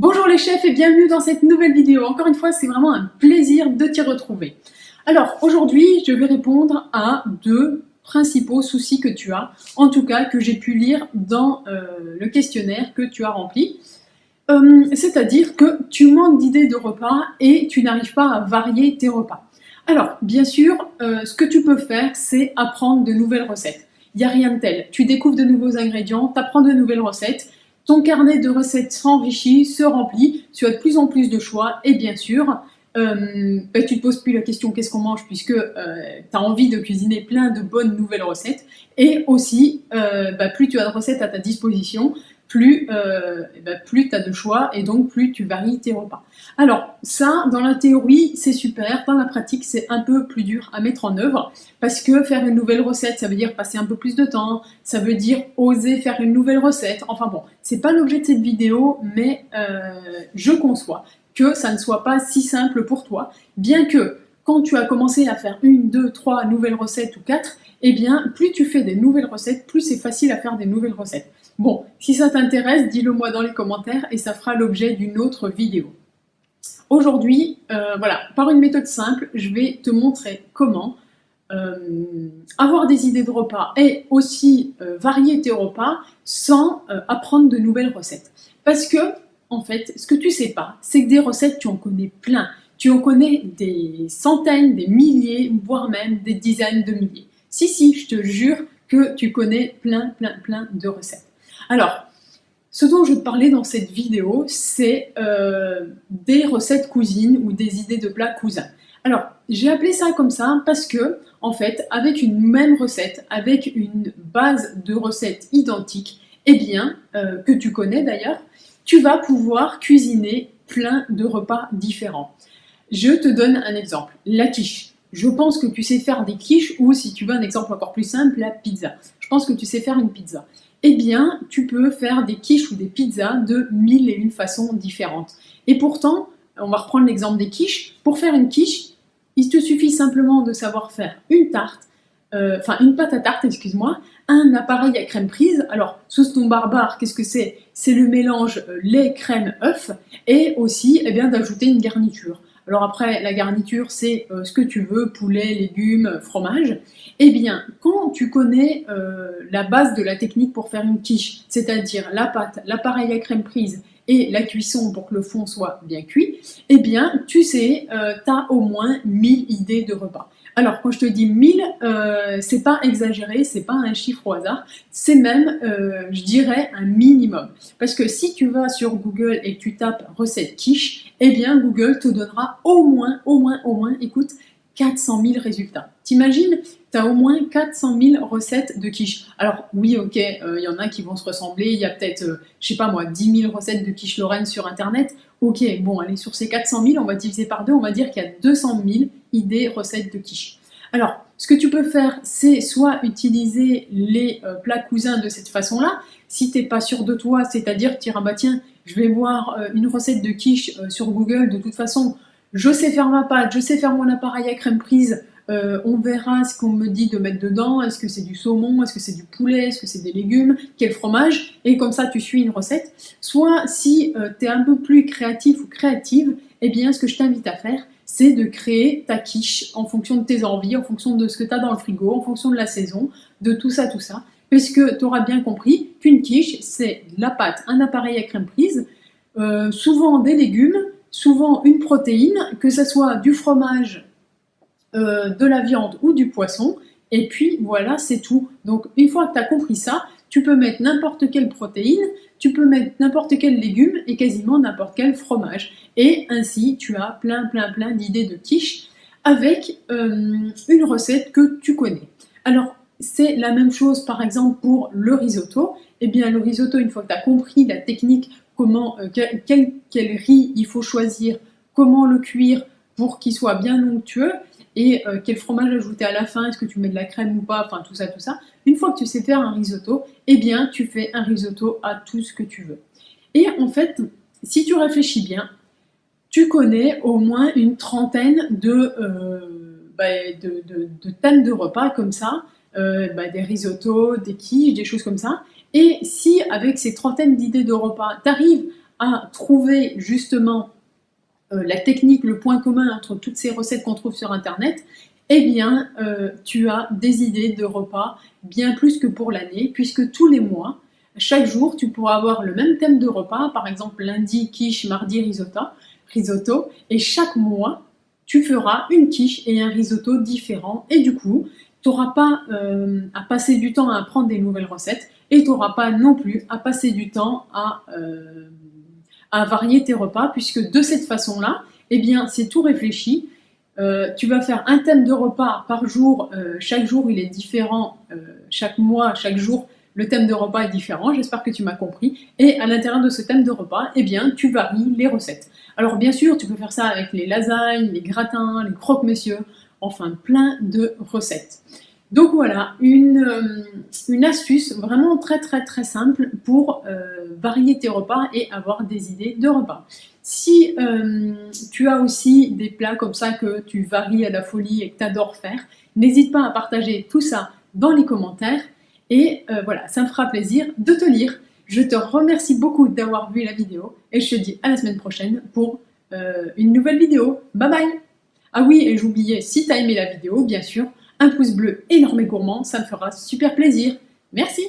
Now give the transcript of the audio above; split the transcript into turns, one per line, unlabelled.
Bonjour les chefs et bienvenue dans cette nouvelle vidéo. Encore une fois, c'est vraiment un plaisir de t'y retrouver. Alors aujourd'hui, je vais répondre à deux principaux soucis que tu as, en tout cas que j'ai pu lire dans le questionnaire que tu as rempli. C'est-à-dire que tu manques d'idées de repas et tu n'arrives pas à varier tes repas. Alors, bien sûr, ce que tu peux faire, c'est apprendre de nouvelles recettes. Il n'y a rien de tel. Tu découvres de nouveaux ingrédients, tu apprends de nouvelles recettes, ton carnet de recettes s'enrichit, se remplit, tu as de plus en plus de choix et bien sûr, tu ne te poses plus la question qu'est-ce qu'on mange puisque tu as envie de cuisiner plein de bonnes nouvelles recettes et aussi, plus tu as de recettes à ta disposition, plus tu as de choix et donc plus tu varies tes repas. Alors ça, dans la théorie, c'est super, dans la pratique, c'est un peu plus dur à mettre en œuvre parce que faire une nouvelle recette, ça veut dire passer un peu plus de temps, ça veut dire oser faire une nouvelle recette. Enfin bon, c'est pas l'objet de cette vidéo, mais je conçois que ça ne soit pas si simple pour toi, bien que quand tu as commencé à faire 1, 2, 3 nouvelles recettes ou 4, eh bien, plus tu fais des nouvelles recettes, plus c'est facile à faire des nouvelles recettes. Bon, si ça t'intéresse, dis-le moi dans les commentaires et ça fera l'objet d'une autre vidéo. Aujourd'hui, voilà, par une méthode simple, je vais te montrer comment avoir des idées de repas et aussi varier tes repas sans apprendre de nouvelles recettes. Parce que, en fait, ce que tu sais pas, c'est que des recettes, tu en connais plein. Tu en connais des centaines, des milliers, voire même des dizaines de milliers. Si, je te jure que tu connais plein de recettes. Alors, ce dont je vais te parler dans cette vidéo, c'est des recettes cousines ou des idées de plats cousins. Alors, j'ai appelé ça comme ça parce que, en fait, avec une même recette, avec une base de recettes identique, eh bien, que tu connais d'ailleurs, tu vas pouvoir cuisiner plein de repas différents. Je te donne un exemple, la quiche. Je pense que tu sais faire des quiches ou, si tu veux un exemple encore plus simple, la pizza. Je pense que tu sais faire une pizza. Eh bien, tu peux faire des quiches ou des pizzas de 1001 façons différentes. Et pourtant, on va reprendre l'exemple des quiches. Pour faire une quiche, il te suffit simplement de savoir faire une tarte, une pâte à tarte, excuse-moi, un appareil à crème prise. Alors, sauce ton barbare, qu'est-ce que c'est? C'est le mélange lait, crème, œuf, et aussi eh bien, d'ajouter une garniture. Alors après, la garniture, c'est ce que tu veux, poulet, légumes, fromage. Eh bien, quand tu connais la base de la technique pour faire une quiche, c'est-à-dire la pâte, l'appareil à crème prise et la cuisson pour que le fond soit bien cuit, eh bien, tu sais, tu as au moins 1000 idées de repas. Alors, quand je te dis 1000, c'est pas exagéré, c'est pas un chiffre au hasard, c'est même, je dirais, un minimum. Parce que si tu vas sur Google et que tu tapes recette quiche, eh bien, Google te donnera au moins, écoute, 400 000 résultats. T'imagines, tu as au moins 400 000 recettes de quiche. Alors oui, ok, y en a qui vont se ressembler, il y a peut-être, je sais pas moi, 10 000 recettes de quiche Lorraine sur Internet. Ok, bon, allez, sur ces 400 000, on va diviser par deux, on va dire qu'il y a 200 000 idées recettes de quiche. Alors, ce que tu peux faire, c'est soit utiliser les plats cousins de cette façon-là, si t'es pas sûr de toi, c'est-à-dire que tu diras, bah tiens, je vais voir une recette de quiche sur Google, de toute façon, je sais faire ma pâte, je sais faire mon appareil à crème prise, on verra ce qu'on me dit de mettre dedans, est-ce que c'est du saumon, est-ce que c'est du poulet, est-ce que c'est des légumes, quel fromage, et comme ça tu suis une recette. Soit si tu es un peu plus créatif ou créative, eh bien ce que je t'invite à faire, c'est de créer ta quiche en fonction de tes envies, en fonction de ce que tu as dans le frigo, en fonction de la saison, de tout ça, puisque tu auras bien compris qu'une quiche, c'est de la pâte, un appareil à crème prise, souvent des légumes, souvent une protéine, que ce soit du fromage, de la viande ou du poisson, et puis voilà, c'est tout. Donc une fois que tu as compris ça, tu peux mettre n'importe quelle protéine, tu peux mettre n'importe quel légume et quasiment n'importe quel fromage. Et ainsi, tu as plein d'idées de quiche avec une recette que tu connais. Alors, c'est la même chose par exemple pour le risotto. Eh bien, le risotto, une fois que tu as compris la technique, comment, quel riz il faut choisir, comment le cuire pour qu'il soit bien onctueux, et quel fromage ajouter à la fin, est-ce que tu mets de la crème ou pas, enfin tout ça. Une fois que tu sais faire un risotto, eh bien tu fais un risotto à tout ce que tu veux. Et en fait, si tu réfléchis bien, tu connais au moins une trentaine de thèmes de repas comme ça, des risottos, des quiches, des choses comme ça. Et si avec ces trentaines d'idées de repas, tu arrives à trouver justement la technique, le point commun entre toutes ces recettes qu'on trouve sur internet, eh bien tu as des idées de repas bien plus que pour l'année, puisque tous les mois, chaque jour, tu pourras avoir le même thème de repas, par exemple lundi quiche, mardi risotto, et chaque mois, tu feras une quiche et un risotto différents, et du coup, tu n'auras pas à passer du temps à apprendre des nouvelles recettes, et tu n'auras pas non plus à passer du temps à varier tes repas, puisque de cette façon-là, eh bien, c'est tout réfléchi. Tu vas faire un thème de repas par jour, chaque jour il est différent, chaque mois, chaque jour, le thème de repas est différent, j'espère que tu m'as compris, et à l'intérieur de ce thème de repas, eh bien, tu varies les recettes. Alors bien sûr, tu peux faire ça avec les lasagnes, les gratins, les croque-monsieur, enfin plein de recettes. Donc voilà, une astuce vraiment très simple pour varier tes repas et avoir des idées de repas. Si tu as aussi des plats comme ça que tu varies à la folie et que tu adores faire, n'hésite pas à partager tout ça dans les commentaires. Et voilà, ça me fera plaisir de te lire. Je te remercie beaucoup d'avoir vu la vidéo et je te dis à la semaine prochaine pour une nouvelle vidéo. Bye bye! Ah oui, et j'oubliais, si tu as aimé la vidéo, bien sûr, un pouce bleu énorme et gourmand, ça me fera super plaisir. Merci!